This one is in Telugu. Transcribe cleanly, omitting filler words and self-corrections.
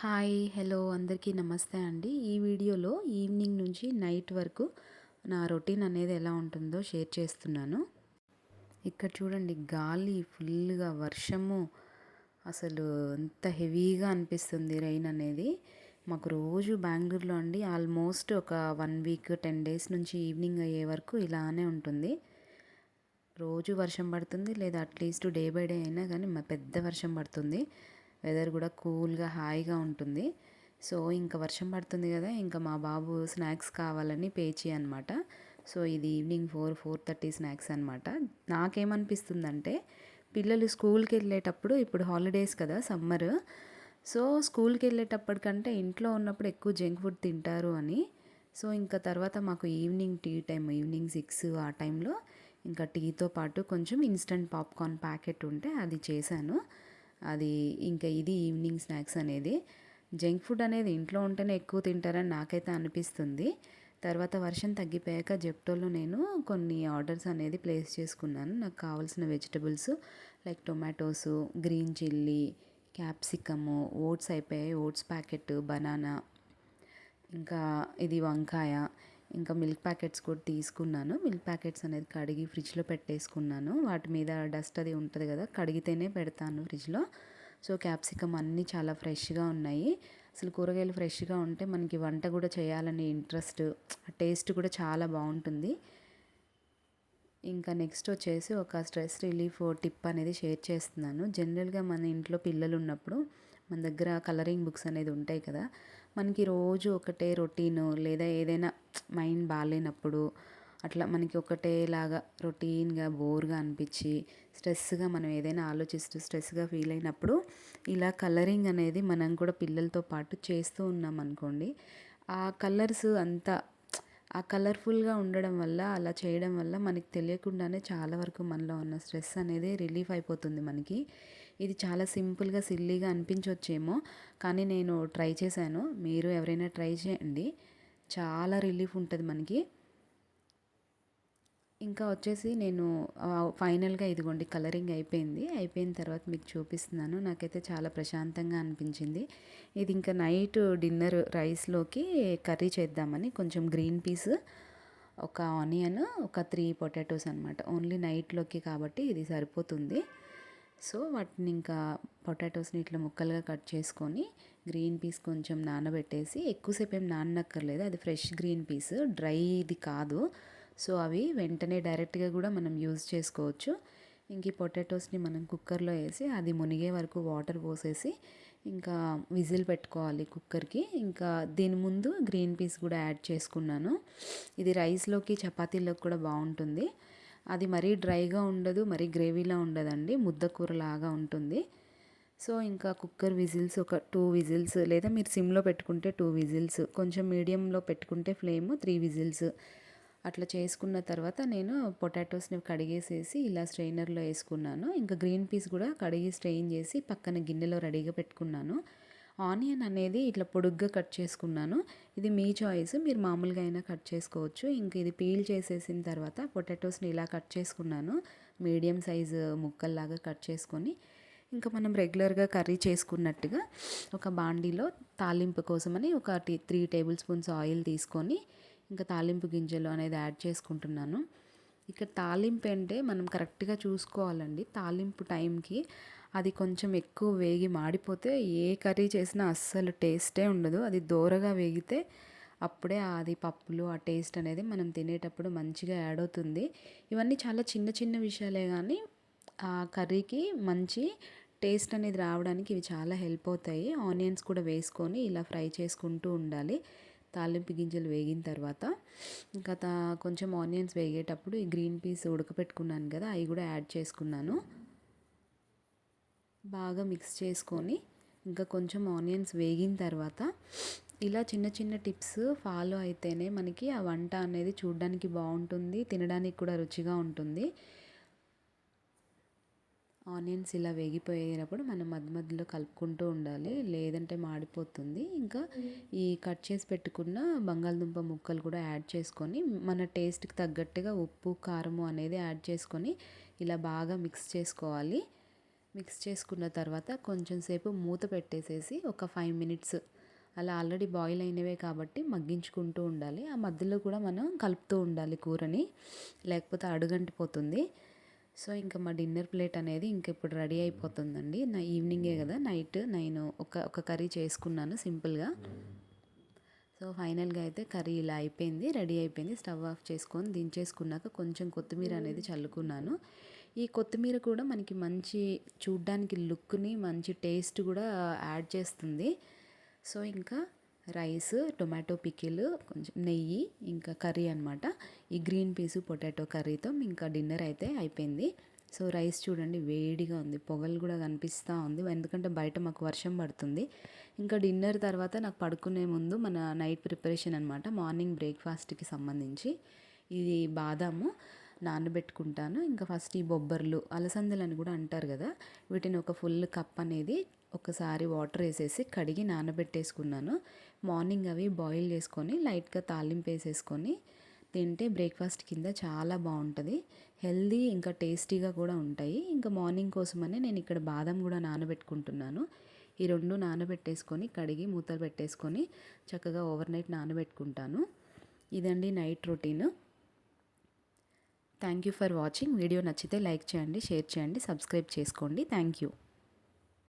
హాయ్ హలో అందరికీ నమస్తే అండి. ఈ వీడియోలో ఈవినింగ్ నుంచి నైట్ వరకు నా రొటీన్ అనేది ఎలా ఉంటుందో షేర్ చేస్తున్నాను. ఇక్కడ చూడండి, గాలి ఫుల్గా, వర్షము అసలు ఎంత హెవీగా అనిపిస్తుంది రెయిన్ అనేది. మాకు రోజు బెంగళూరులో అండి ఆల్మోస్ట్ ఒక 1 వీక్ 10 డేస్ నుంచి ఈవినింగ్ అయ్యే వరకు ఇలానే ఉంటుంది. రోజు వర్షం పడుతుంది, లేదా అట్లీస్ట్ డే బై డే అయినా కానీ పెద్ద వర్షం పడుతుంది. వెదర్ కూడా కూల్గా హాయిగా ఉంటుంది. సో ఇంకా వర్షం పడుతుంది కదా, ఇంకా మా బాబు స్నాక్స్ కావాలని పేచి అనమాట. సో ఇది ఈవినింగ్ 4:30 స్నాక్స్ అనమాట. నాకేమనిపిస్తుందంటే, పిల్లలు స్కూల్కి వెళ్ళేటప్పుడు, ఇప్పుడు హాలిడేస్ కదా సమ్మర్, సో స్కూల్కి వెళ్ళేటప్పటికంటే ఇంట్లో ఉన్నప్పుడు ఎక్కువ జంక్ ఫుడ్ తింటారు అని. సో ఇంకా తర్వాత మాకు ఈవినింగ్ టీ టైం, ఈవినింగ్ 6 ఆ టైంలో ఇంకా టీతో పాటు కొంచెం ఇన్స్టంట్ పాప్కార్న్ ప్యాకెట్ ఉంటే అది చేశాను. అది ఇంకా ఇది ఈవినింగ్ స్నాక్స్ అనేది. జంక్ ఫుడ్ అనేది ఇంట్లో ఉంటేనే ఎక్కువ తింటారని నాకైతే అనిపిస్తుంది. తర్వాత వర్షం తగ్గిపోయాక జెప్టోలో నేను కొన్ని ఆర్డర్స్ అనేది ప్లేస్ చేసుకున్నాను. నాకు కావాల్సిన vegetables like tomatoes, green chilli, capsicum, oats అయిపోయాయి, ఓట్స్ ప్యాకెట్, బనానా, ఇంకా ఇది వంకాయ, ఇంకా మిల్క్ ప్యాకెట్స్ కూడా తీసుకున్నాను. మిల్క్ ప్యాకెట్స్ అనేది కడిగి ఫ్రిడ్జ్లో పెట్టేసుకున్నాను. వాటి మీద డస్ట్ అది ఉంటుంది కదా, కడిగితేనే పెడతాను ఫ్రిడ్జ్లో. సో క్యాప్సికమ్ అన్నీ చాలా ఫ్రెష్గా ఉన్నాయి. అసలు కూరగాయలు ఫ్రెష్గా ఉంటే మనకి వంట కూడా చేయాలని ఇంట్రెస్ట్, టేస్ట్ కూడా చాలా బాగుంటుంది. ఇంకా నెక్స్ట్ వచ్చేసి ఒక స్ట్రెస్ రిలీఫ్ టిప్ అనేది షేర్ చేస్తున్నాను. జనరల్గా మన ఇంట్లో పిల్లలు ఉన్నప్పుడు మన దగ్గర కలరింగ్ బుక్స్ అనేది ఉంటాయి కదా, మనకి రోజు ఒకటే రొటీను, లేదా ఏదైనా మైండ్ బాగాలేనప్పుడు అట్లా మనకి ఒకటేలాగా రొటీన్గా బోర్గా అనిపించి స్ట్రెస్గా మనం ఏదైనా ఆలోచిస్తూ స్ట్రెస్గా ఫీల్ అయినప్పుడు ఇలా కలరింగ్ అనేది మనం కూడా పిల్లలతో పాటు చేస్తూ ఉన్నాం అనుకోండి, ఆ కలర్స్ అంతా ఆ కలర్ఫుల్గా ఉండడం వల్ల, అలా చేయడం వల్ల మనకి తెలియకుండానే చాలా వరకు మనలో ఉన్న స్ట్రెస్ అనేది రిలీఫ్ అయిపోతుంది మనకి. ఇది చాలా సింపుల్గా సిల్లీగా అనిపించవచ్చేమో, కానీ నేను ట్రై చేశాను. మీరు ఎవరైనా ట్రై చేయండి, చాలా రిలీఫ్ ఉంటుంది మనకి. ఇంకా వచ్చేసి నేను ఫైనల్గా ఇదిగోండి కలరింగ్ అయిపోయింది. అయిపోయిన తర్వాత మీకు చూపిస్తున్నాను. నాకైతే చాలా ప్రశాంతంగా అనిపించింది. ఇది ఇంకా నైట్ డిన్నర్ రైస్లోకి కర్రీ చేద్దామని కొంచెం గ్రీన్ పీస్, ఒక ఆనియన్, ఒక 3 పొటాటోస్ అనమాట. ఓన్లీ నైట్లోకి కాబట్టి ఇది సరిపోతుంది. సో వాటిని ఇంకా పొటాటోస్ని ఇట్లా ముక్కలుగా కట్ చేసుకొని, గ్రీన్ పీస్ కొంచెం నానబెట్టేసి, ఎక్కువసేపు ఏం నాననక్కర్లేదు, అది ఫ్రెష్ గ్రీన్ పీస్, డ్రై ఇది కాదు. సో అవి వెంటనే డైరెక్ట్గా కూడా మనం యూజ్ చేసుకోవచ్చు. ఇంక ఈ పొటాటోస్ని మనం కుక్కర్లో వేసి అది మునిగే వరకు వాటర్ పోసేసి ఇంకా విజిల్ పెట్టుకోవాలి కుక్కర్కి. ఇంకా దీని ముందు గ్రీన్ పీస్ కూడా యాడ్ చేసుకున్నాను. ఇది రైస్లోకి చపాతీలోకి కూడా బాగుంటుంది. అది మరీ డ్రైగా ఉండదు, మరీ గ్రేవీలా ఉండదండి, ముద్దకూరలాగా ఉంటుంది. సో ఇంకా కుక్కర్ విజిల్స్ ఒక 2 విజిల్స్, లేదా మీరు సిమ్లో పెట్టుకుంటే 2 విజిల్స్, కొంచెం మీడియంలో పెట్టుకుంటే ఫ్లేమ్ 3 విజిల్స్ అట్లా చేసుకున్న తర్వాత నేను పొటాటోస్ని కడిగేసేసి ఇలా స్ట్రెయినర్లో వేసుకున్నాను. ఇంకా గ్రీన్ పీస్ కూడా కడిగి స్ట్రెయిన్ చేసి పక్కన గిన్నెలో రెడీగా పెట్టుకున్నాను. ఆనియన్ అనేది ఇట్లా పొడుగ్గా కట్ చేసుకున్నాను. ఇది మీ చాయిస్, మీరు మామూలుగా అయినా కట్ చేసుకోవచ్చు. ఇంక ఇది పీల్ చేసేసిన తర్వాత పొటాటోస్ని ఇలా కట్ చేసుకున్నాను. మీడియం సైజు ముక్కల్లాగా కట్ చేసుకొని, ఇంకా మనం రెగ్యులర్గా కర్రీ చేసుకున్నట్టుగా ఒక బాండీలో తాలింపు కోసమని ఒక 3 టేబుల్ స్పూన్స్ ఆయిల్ తీసుకొని ఇంకా తాలింపు గింజలు అనేది యాడ్ చేసుకుంటున్నాను. ఇక్కడ తాలింపు అంటే మనం కరెక్ట్గా చూసుకోవాలండి. తాలింపు టైంకి అది కొంచెం ఎక్కువ వేగి మాడిపోతే ఏ కర్రీ చేసినా అస్సలు టేస్టే ఉండదు. అది దోరగా వేగితే అప్పుడే అది పప్పులు ఆ టేస్ట్ అనేది మనం తినేటప్పుడు మంచిగా యాడ్ అవుతుంది. ఇవన్నీ చాలా చిన్న చిన్న విషయాలే కానీ ఆ కర్రీకి మంచి టేస్ట్ అనేది రావడానికి ఇవి చాలా హెల్ప్ అవుతాయి. ఆనియన్స్ కూడా వేసుకొని ఇలా ఫ్రై చేసుకుంటూ ఉండాలి. తాలింపు గింజలు వేగిన తర్వాత ఇంకా కొంచెం ఆనియన్స్ వేగేటప్పుడు ఈ గ్రీన్ పీస్ ఉడకపెట్టుకున్నాను కదా, అవి కూడా యాడ్ చేసుకున్నాను. బాగా మిక్స్ చేసుకొని ఇంకా కొంచెం ఆనియన్స్ వేగిన తర్వాత ఇలా చిన్న చిన్న టిప్స్ ఫాలో అయితేనే మనకి ఆ వంట అనేది చూడడానికి బాగుంటుంది, తినడానికి కూడా రుచిగా ఉంటుంది. ఆనియన్స్ ఇలా వేగిపోయేటప్పుడు మనం మధ్య మధ్యలో కలుపుకుంటూ ఉండాలి, లేదంటే మాడిపోతుంది. ఇంకా ఈ కట్ చేసి పెట్టుకున్న బంగాళదుంప ముక్కలు కూడా యాడ్ చేసుకొని మన టేస్ట్కి తగ్గట్టుగా ఉప్పు కారము అనేది యాడ్ చేసుకొని ఇలా బాగా మిక్స్ చేసుకోవాలి. మిక్స్ చేసుకున్న తర్వాత కొంచెం సేపు మూత పెట్టేసేసి ఒక 5 మినిట్స్ అలా ఆల్రెడీ బాయిల్ అయినవే కాబట్టి మగ్గించుకుంటూ ఉండాలి. ఆ మధ్యలో కూడా మనం కలుపుతూ ఉండాలి కూరని, లేకపోతే అడుగంటిపోతుంది. సో ఇంకా మా డిన్నర్ ప్లేట్ అనేది ఇంక ఇప్పుడు రెడీ అయిపోతుందండి. నా ఈవినింగే కదా, నైట్ నేను ఒక కర్రీ చేసుకున్నాను సింపుల్గా. సో ఫైనల్గా అయితే కర్రీ ఇలా అయిపోయింది, రెడీ అయిపోయింది. స్టవ్ ఆఫ్ చేసుకొని దించేసుకున్నాక కొంచెం కొత్తిమీర అనేది చల్లుకున్నాను. ఈ కొత్తిమీర కూడా మనకి మంచి చూడ్డానికి లుక్ని, మంచి టేస్ట్ కూడా యాడ్ చేస్తుంది. సో ఇంకా రైస్, టొమాటో పికిల్, కొంచెం నెయ్యి, ఇంకా కర్రీ అనమాట. ఈ గ్రీన్ పీసు పొటాటో కర్రీతో ఇంకా డిన్నర్ అయితే అయిపోయింది. సో రైస్ చూడండి వేడిగా ఉంది, పొగలు కూడా కనిపిస్తూ ఉంది, ఎందుకంటే బయట మాకు వర్షం పడుతుంది. ఇంకా డిన్నర్ తర్వాత నాకు పడుకునే ముందు మన నైట్ ప్రిపరేషన్ అనమాట, మార్నింగ్ బ్రేక్ఫాస్ట్కి సంబంధించి. ఇది బాదాము నానబెట్టుకుంటాను. ఇంకా ఫస్ట్ ఈ బొబ్బర్లు, అలసందలు అని కూడా అంటారు కదా, వీటిని ఒక ఫుల్ కప్ అనేది ఒకసారి వాటర్ వేసేసి కడిగి నానబెట్టేసుకున్నాను. మార్నింగ్ అవి బాయిల్ చేసుకొని లైట్గా తాలింపు వేసేసుకొని తింటే బ్రేక్ఫాస్ట్ కింద చాలా బాగుంటుంది. హెల్దీ ఇంకా టేస్టీగా కూడా ఉంటాయి. ఇంకా మార్నింగ్ కోసమని నేను ఇక్కడ బాదం కూడా నానబెట్టుకుంటున్నాను. ఈ రెండు నానబెట్టేసుకొని కడిగి మూతలు పెట్టేసుకొని చక్కగా ఓవర్ నైట్ నానబెట్టుకుంటాను. ఇదండి night routine. Thank you for watching. Video నచ్చితే లైక్ చేయండి, షేర్ చేయండి, సబ్స్క్రైబ్ చేసుకోండి. Thank you.